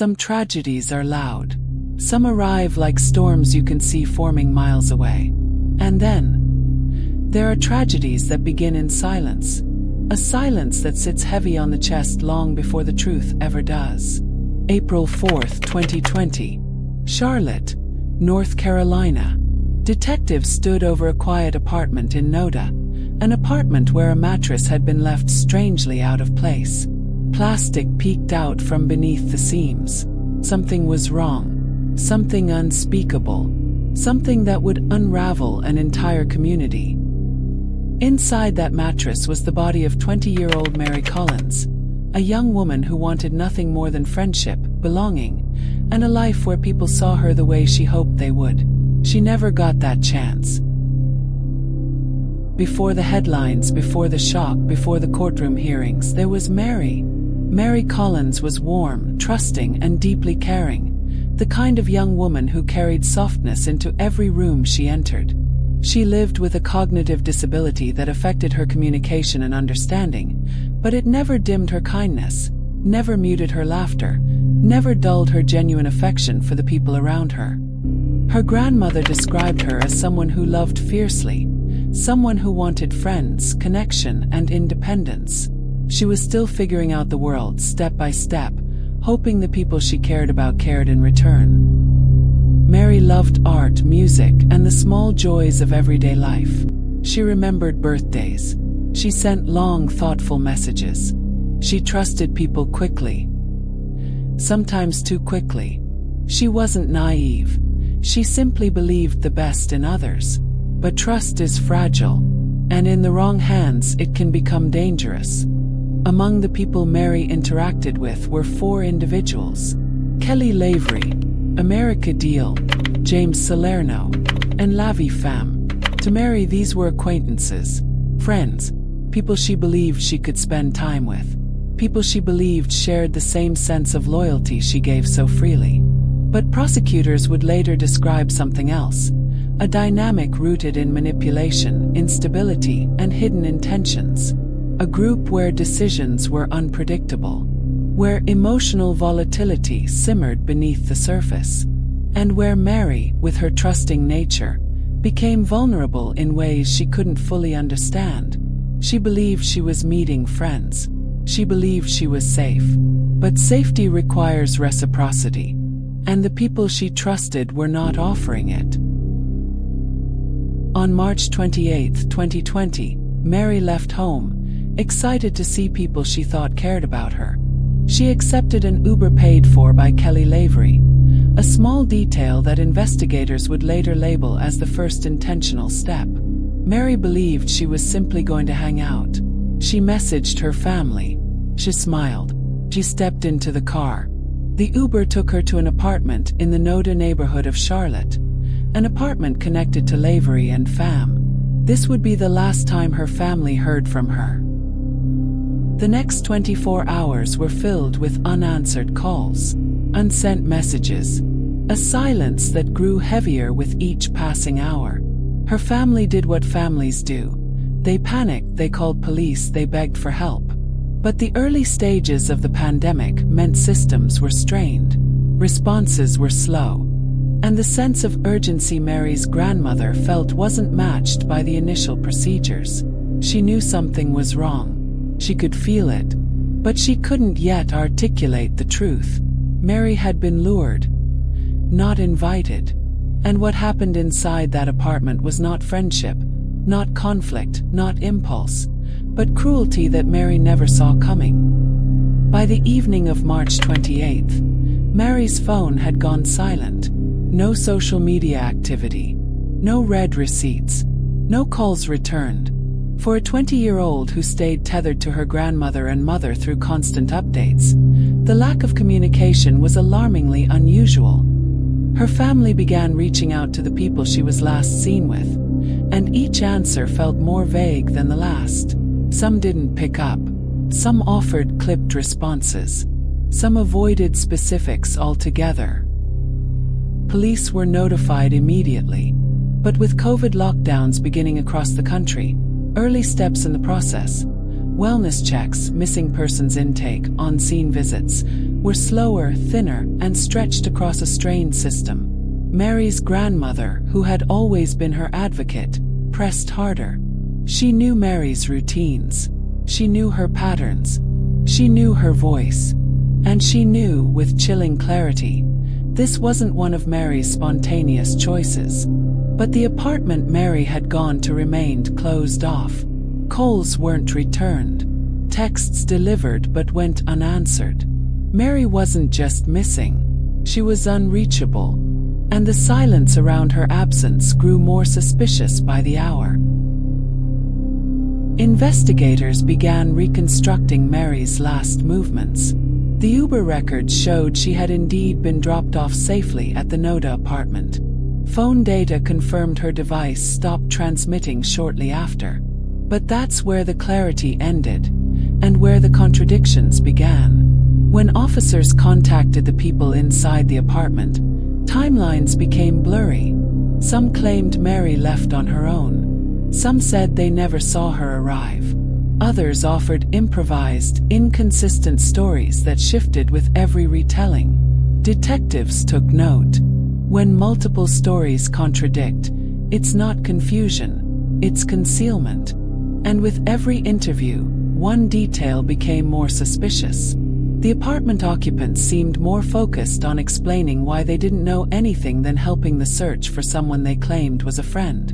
Some tragedies are loud. Some arrive like storms you can see forming miles away. And then, there are tragedies that begin in silence. A silence that sits heavy on the chest long before the truth ever does. April 4th, 2020. Charlotte, North Carolina. Detectives stood over a quiet apartment in Noda, an apartment where a mattress had been left strangely out of place. Plastic peeked out from beneath the seams. Something was wrong. Something unspeakable. Something that would unravel an entire community. Inside that mattress was the body of 20-year-old Mary Collins, a young woman who wanted nothing more than friendship, belonging, and a life where people saw her the way she hoped they would. She never got that chance. Before the headlines, before the shock, before the courtroom hearings, there was Mary. Mary Collins was warm, trusting, and deeply caring, the kind of young woman who carried softness into every room she entered. She lived with a cognitive disability that affected her communication and understanding, but it never dimmed her kindness, never muted her laughter, never dulled her genuine affection for the people around her. Her grandmother described her as someone who loved fiercely, someone who wanted friends, connection, and independence. She was still figuring out the world step by step, hoping the people she cared about cared in return. Mary loved art, music, and the small joys of everyday life. She remembered birthdays. She sent long, thoughtful messages. She trusted people quickly. Sometimes too quickly. She wasn't naive. She simply believed the best in others. But trust is fragile, and in the wrong hands it can become dangerous. Among the people Mary interacted with were 4 individuals: Kelly Lavery, America Deal, James Salerno, and Lavi Pham. To Mary, these were acquaintances, friends, people she believed she could spend time with, people she believed shared the same sense of loyalty she gave so freely. But prosecutors would later describe something else, a dynamic rooted in manipulation, instability, and hidden intentions. A group where decisions were unpredictable, where emotional volatility simmered beneath the surface, and where Mary, with her trusting nature, became vulnerable in ways she couldn't fully understand. She believed she was meeting friends. She believed she was safe. But safety requires reciprocity, and the people she trusted were not offering it. On March 28, 2020, Mary left home, excited to see people she thought cared about her. She accepted an Uber paid for by Kelly Lavery, a small detail that investigators would later label as the first intentional step. Mary believed she was simply going to hang out. She messaged her family. She smiled. She stepped into the car. The Uber took her to an apartment in the Noda neighborhood of Charlotte, an apartment connected to Lavery and Pham. This would be the last time her family heard from her. The next 24 hours were filled with unanswered calls, unsent messages, a silence that grew heavier with each passing hour. Her family did what families do. They panicked, they called police, they begged for help. But the early stages of the pandemic meant systems were strained, responses were slow, and the sense of urgency Mary's grandmother felt wasn't matched by the initial procedures. She knew something was wrong. She could feel it, but she couldn't yet articulate the truth. Mary had been lured, not invited. And what happened inside that apartment was not friendship, not conflict, not impulse, but cruelty that Mary never saw coming. By the evening of March 28th, Mary's phone had gone silent. No social media activity, no read receipts, no calls returned. For a 20-year-old who stayed tethered to her grandmother and mother through constant updates, the lack of communication was alarmingly unusual. Her family began reaching out to the people she was last seen with, and each answer felt more vague than the last. Some didn't pick up. Some offered clipped responses. Some avoided specifics altogether. Police were notified immediately, but with COVID lockdowns beginning across the country, early steps in the process, wellness checks, missing persons intake, on-scene visits, were slower, thinner, and stretched across a strained system. Mary's grandmother, who had always been her advocate, pressed harder. She knew Mary's routines. She knew her patterns. She knew her voice. And she knew, with chilling clarity, this wasn't one of Mary's spontaneous choices. But the apartment Mary had gone to remained closed off. Calls weren't returned. Texts delivered but went unanswered. Mary wasn't just missing. She was unreachable. And the silence around her absence grew more suspicious by the hour. Investigators began reconstructing Mary's last movements. The Uber records showed she had indeed been dropped off safely at the Noda apartment. Phone data confirmed her device stopped transmitting shortly after. But that's where the clarity ended, and where the contradictions began. When officers contacted the people inside the apartment, timelines became blurry. Some claimed Mary left on her own. Some said they never saw her arrive. Others offered improvised, inconsistent stories that shifted with every retelling. Detectives took note. When multiple stories contradict, it's not confusion, it's concealment. And with every interview, one detail became more suspicious. The apartment occupants seemed more focused on explaining why they didn't know anything than helping the search for someone they claimed was a friend.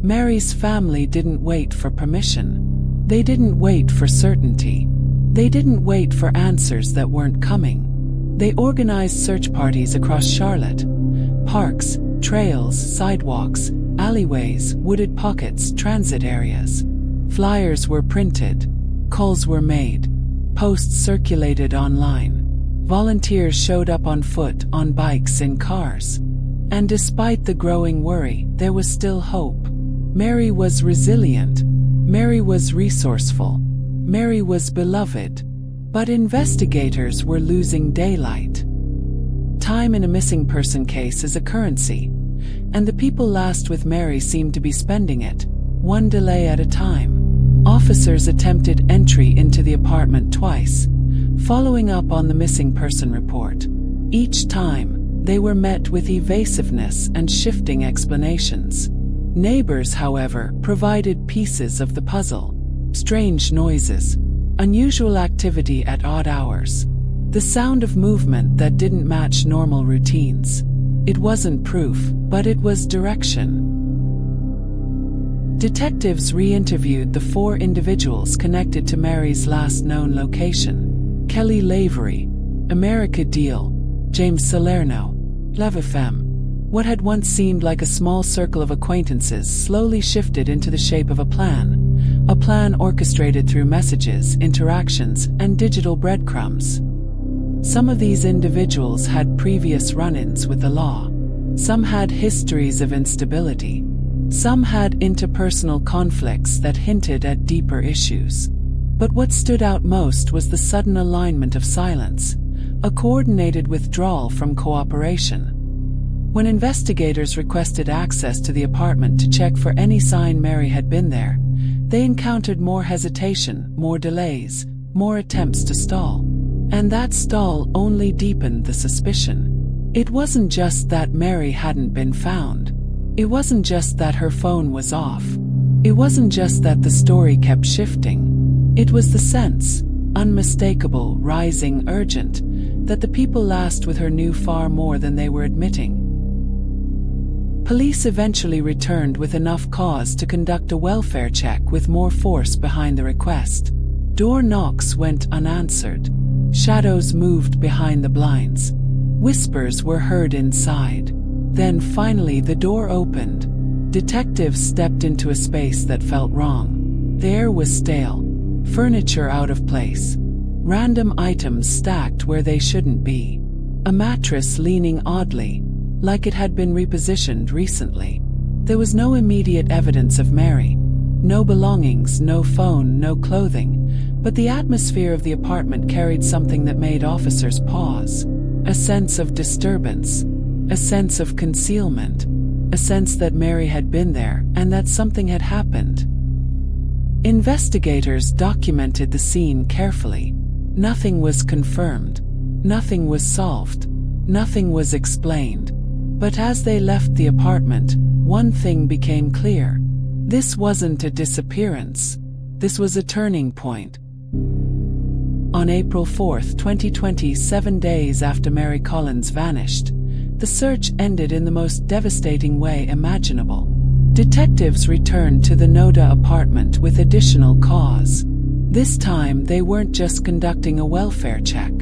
Mary's family didn't wait for permission. They didn't wait for certainty. They didn't wait for answers that weren't coming. They organized search parties across Charlotte. Parks, trails, sidewalks, alleyways, wooded pockets, transit areas. Flyers were printed. Calls were made. Posts circulated online. Volunteers showed up on foot, on bikes, in cars. And despite the growing worry, there was still hope. Mary was resilient. Mary was resourceful. Mary was beloved. But investigators were losing daylight. Time in a missing person case is a currency, and the people last with Mary seemed to be spending it, one delay at a time. Officers attempted entry into the apartment twice, following up on the missing person report. Each time, they were met with evasiveness and shifting explanations. Neighbors, however, provided pieces of the puzzle. Strange noises, unusual activity at odd hours, the sound of movement that didn't match normal routines. It wasn't proof, but it was direction. Detectives re-interviewed the 4 individuals connected to Mary's last known location: Kelly Lavery, America Deal, James Salerno, Levifem. What had once seemed like a small circle of acquaintances slowly shifted into the shape of a plan orchestrated through messages, interactions, and digital breadcrumbs. Some of these individuals had previous run-ins with the law. Some had histories of instability. Some had interpersonal conflicts that hinted at deeper issues. But what stood out most was the sudden alignment of silence, a coordinated withdrawal from cooperation. When investigators requested access to the apartment to check for any sign Mary had been there, they encountered more hesitation, more delays, more attempts to stall. And that stall only deepened the suspicion. It wasn't just that Mary hadn't been found. It wasn't just that her phone was off. It wasn't just that the story kept shifting. It was the sense, unmistakable, rising, urgent, that the people last with her knew far more than they were admitting. Police eventually returned with enough cause to conduct a welfare check with more force behind the request. Door knocks went unanswered. Shadows moved behind the blinds. Whispers were heard inside. Then finally the door opened. Detectives stepped into a space that felt wrong. The air was stale. Furniture out of place. Random items stacked where they shouldn't be. A mattress leaning oddly, like it had been repositioned recently. There was no immediate evidence of Mary. No belongings, no phone, no clothing. But the atmosphere of the apartment carried something that made officers pause. A sense of disturbance. A sense of concealment. A sense that Mary had been there and that something had happened. Investigators documented the scene carefully. Nothing was confirmed. Nothing was solved. Nothing was explained. But as they left the apartment, one thing became clear. This wasn't a disappearance. This was a turning point. On April 4, 2020, 7 days after Mary Collins vanished, the search ended in the most devastating way imaginable. Detectives returned to the Noda apartment with additional cause. This time, they weren't just conducting a welfare check.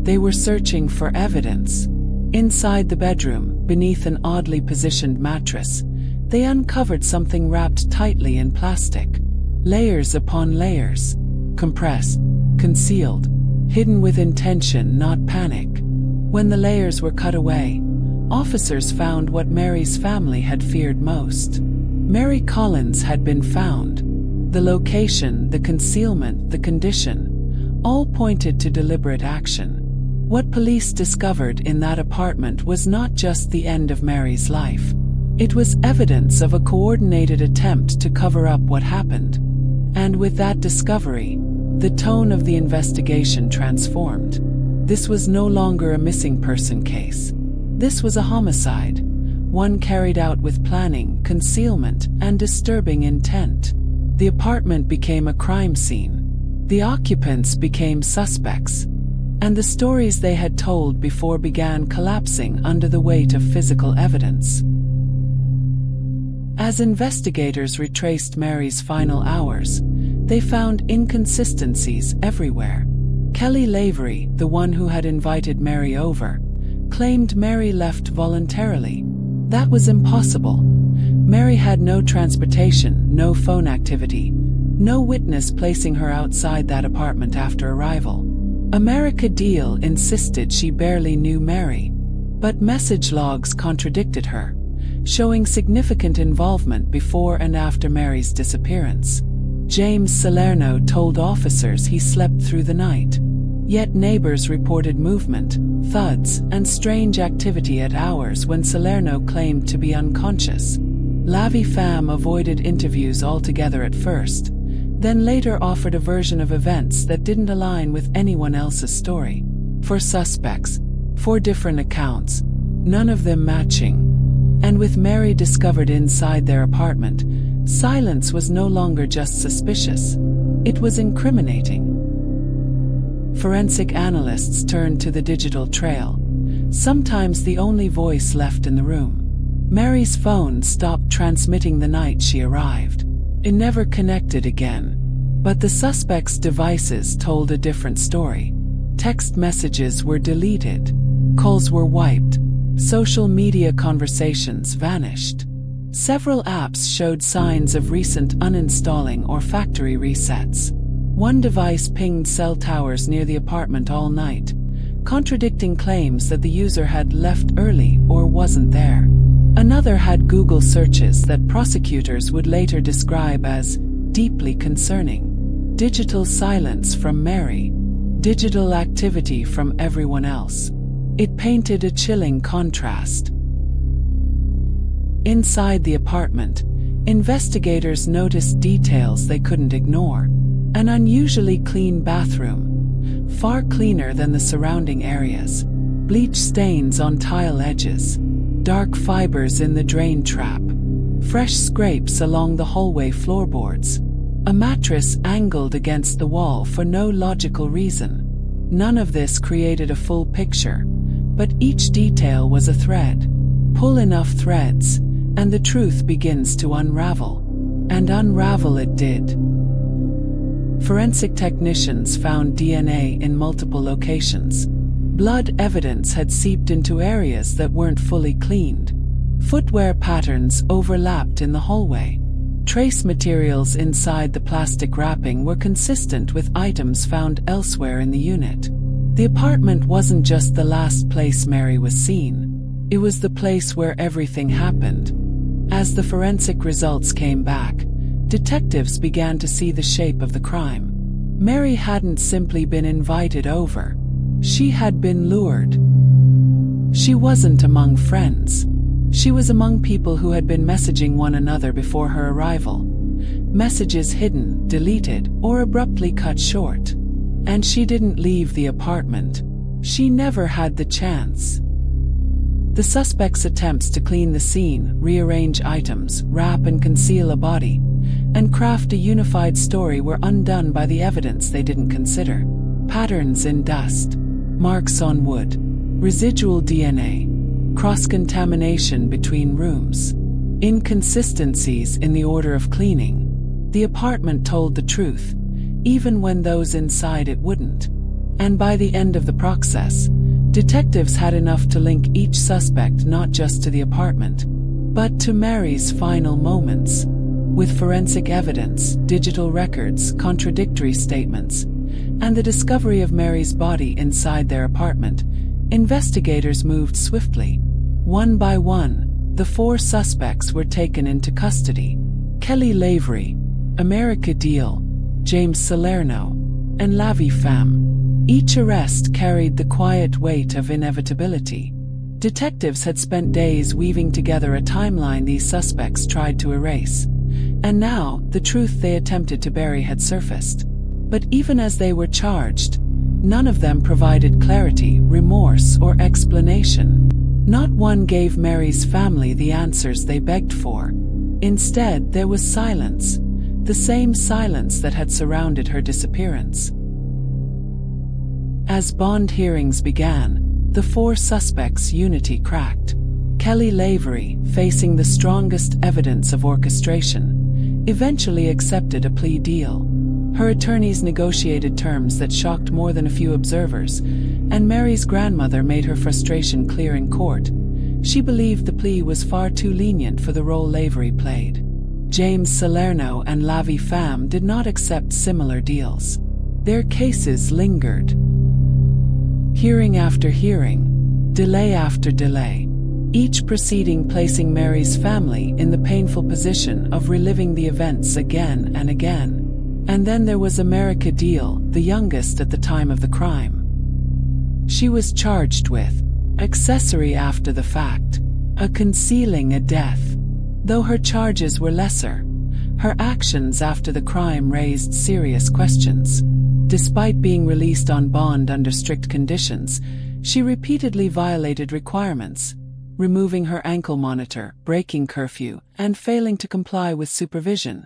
They were searching for evidence. Inside the bedroom, beneath an oddly positioned mattress, they uncovered something wrapped tightly in plastic. Layers upon layers. Compressed, concealed, hidden with intention, not panic. When the layers were cut away, officers found what Mary's family had feared most. Mary Collins had been found. The location, the concealment, the condition, all pointed to deliberate action. What police discovered in that apartment was not just the end of Mary's life. It was evidence of a coordinated attempt to cover up what happened. And with that discovery, the tone of the investigation transformed. This was no longer a missing person case. This was a homicide, one carried out with planning, concealment, and disturbing intent. The apartment became a crime scene. The occupants became suspects. And the stories they had told before began collapsing under the weight of physical evidence. As investigators retraced Mary's final hours, they found inconsistencies everywhere. Kelly Lavery, the one who had invited Mary over, claimed Mary left voluntarily. That was impossible. Mary had no transportation, no phone activity, no witness placing her outside that apartment after arrival. America Deal insisted she barely knew Mary, but message logs contradicted her, showing significant involvement before and after Mary's disappearance. James Salerno told officers he slept through the night. Yet neighbors reported movement, thuds, and strange activity at hours when Salerno claimed to be unconscious. La Vie Femme avoided interviews altogether at first, then later offered a version of events that didn't align with anyone else's story. 4 suspects, 4 different accounts, none of them matching. And with Mary discovered inside their apartment, silence was no longer just suspicious. It was incriminating. Forensic analysts turned to the digital trail, sometimes the only voice left in the room. Mary's phone stopped transmitting the night she arrived. It never connected again. But the suspects' devices told a different story. Text messages were deleted. Calls were wiped. Social media conversations vanished. Several apps showed signs of recent uninstalling or factory resets. One device pinged cell towers near the apartment all night, contradicting claims that the user had left early or wasn't there. Another had Google searches that prosecutors would later describe as deeply concerning. Digital silence from Mary. Digital activity from everyone else. It painted a chilling contrast. Inside the apartment, investigators noticed details they couldn't ignore. An unusually clean bathroom, far cleaner than the surrounding areas. Bleach stains on tile edges. Dark fibers in the drain trap. Fresh scrapes along the hallway floorboards. A mattress angled against the wall for no logical reason. None of this created a full picture, but each detail was a thread. Pull enough threads, and the truth begins to unravel. And unravel it did. Forensic technicians found DNA in multiple locations. Blood evidence had seeped into areas that weren't fully cleaned. Footwear patterns overlapped in the hallway. Trace materials inside the plastic wrapping were consistent with items found elsewhere in the unit. The apartment wasn't just the last place Mary was seen. It was the place where everything happened. As the forensic results came back, detectives began to see the shape of the crime. Mary hadn't simply been invited over. She had been lured. She wasn't among friends. She was among people who had been messaging one another before her arrival. Messages hidden, deleted, or abruptly cut short. And she didn't leave the apartment. She never had the chance. The suspect's attempts to clean the scene, rearrange items, wrap and conceal a body, and craft a unified story were undone by the evidence they didn't consider. Patterns in dust, marks on wood, residual DNA, cross-contamination between rooms, inconsistencies in the order of cleaning. The apartment told the truth, even when those inside it wouldn't. And by the end of the process, detectives had enough to link each suspect not just to the apartment, but to Mary's final moments. With forensic evidence, digital records, contradictory statements, and the discovery of Mary's body inside their apartment, investigators moved swiftly. One by one, the 4 suspects were taken into custody. Kelly Lavery, America Deal, James Salerno, and Lavi Pham. Each arrest carried the quiet weight of inevitability. Detectives had spent days weaving together a timeline these suspects tried to erase. And now, the truth they attempted to bury had surfaced. But even as they were charged, none of them provided clarity, remorse, or explanation. Not one gave Mary's family the answers they begged for. Instead, there was silence, the same silence that had surrounded her disappearance. As bond hearings began, the 4 suspects' unity cracked. Kelly Lavery, facing the strongest evidence of orchestration, eventually accepted a plea deal. Her attorneys negotiated terms that shocked more than a few observers, and Mary's grandmother made her frustration clear in court. She believed the plea was far too lenient for the role Lavery played. James Salerno and Lavi Pham did not accept similar deals. Their cases lingered. Hearing after hearing, delay after delay, each proceeding placing Mary's family in the painful position of reliving the events again and again. And then there was America Deal, the youngest at the time of the crime. She was charged with accessory after the fact, concealing a death. Though her charges were lesser, her actions after the crime raised serious questions. Despite being released on bond under strict conditions, she repeatedly violated requirements, removing her ankle monitor, breaking curfew, and failing to comply with supervision.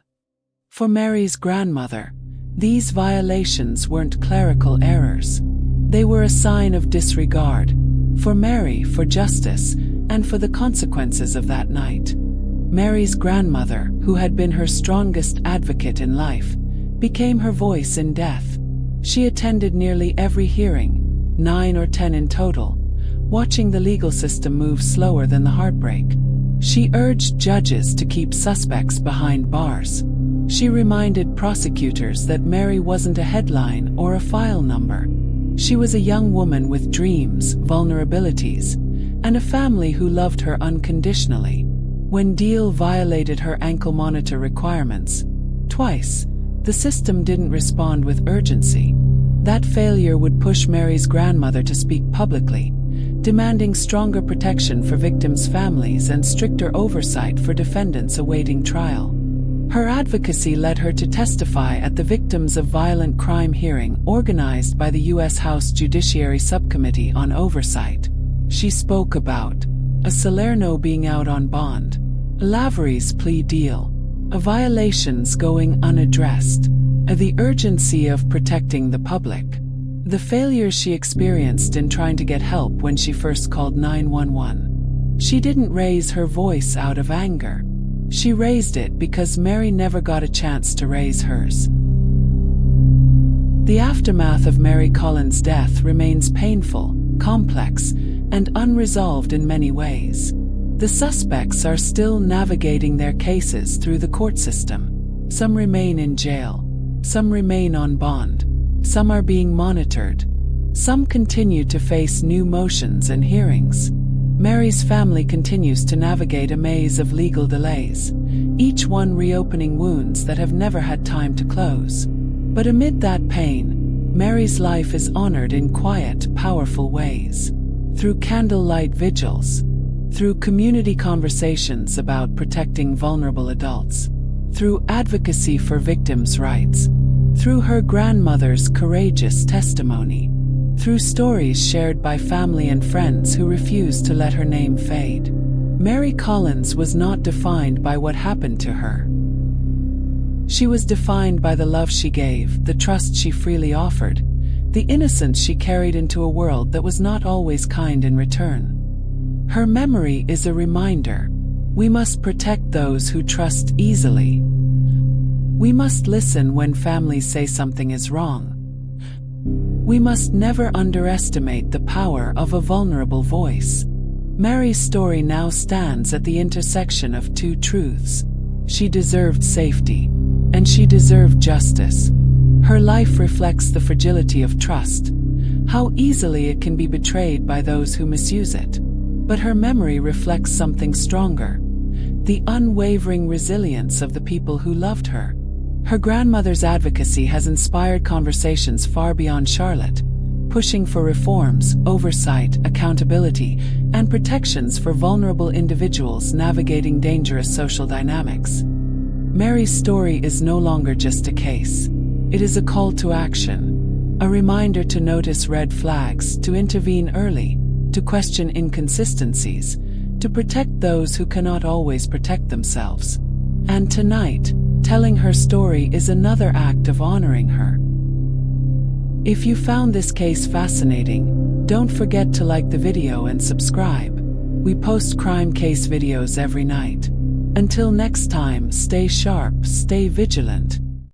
For Mary's grandmother, these violations weren't clerical errors. They were a sign of disregard for Mary, for justice, and for the consequences of that night. Mary's grandmother, who had been her strongest advocate in life, became her voice in death. She attended nearly every hearing, 9 or 10 in total, watching the legal system move slower than the heartbreak. She urged judges to keep suspects behind bars. She reminded prosecutors that Mary wasn't a headline or a file number. She was a young woman with dreams, vulnerabilities, and a family who loved her unconditionally. When Deal violated her ankle monitor requirements, twice, the system didn't respond with urgency. That failure would push Mary's grandmother to speak publicly, demanding stronger protection for victims' families and stricter oversight for defendants awaiting trial. Her advocacy led her to testify at the Victims of Violent Crime hearing organized by the U.S. House Judiciary Subcommittee on Oversight. She spoke about a Salerno being out on bond, Lavery's plea deal, violations going unaddressed, the urgency of protecting the public, the failures she experienced in trying to get help when she first called 911. She didn't raise her voice out of anger. She raised it because Mary never got a chance to raise hers. The aftermath of Mary Collins' death remains painful, complex, and unresolved in many ways. The suspects are still navigating their cases through the court system. Some remain in jail. Some remain on bond. Some are being monitored. Some continue to face new motions and hearings. Mary's family continues to navigate a maze of legal delays, each one reopening wounds that have never had time to close. But amid that pain, Mary's life is honored in quiet, powerful ways. Through candlelight vigils, through community conversations about protecting vulnerable adults, through advocacy for victims' rights, through her grandmother's courageous testimony, through stories shared by family and friends who refused to let her name fade. Mary Collins was not defined by what happened to her. She was defined by the love she gave, the trust she freely offered, the innocence she carried into a world that was not always kind in return. Her memory is a reminder. We must protect those who trust easily. We must listen when families say something is wrong. We must never underestimate the power of a vulnerable voice. Mary's story now stands at the intersection of two truths. She deserved safety, and she deserved justice. Her life reflects the fragility of trust, how easily it can be betrayed by those who misuse it. But her memory reflects something stronger, the unwavering resilience of the people who loved her. Her grandmother's advocacy has inspired conversations far beyond Charlotte, pushing for reforms, oversight, accountability, and protections for vulnerable individuals navigating dangerous social dynamics. Mary's story is no longer just a case. It is a call to action, a reminder to notice red flags, to intervene early, to question inconsistencies, to protect those who cannot always protect themselves. And tonight, telling her story is another act of honoring her. If you found this case fascinating, don't forget to like the video and subscribe. We post crime case videos every night. Until next time, stay sharp, stay vigilant.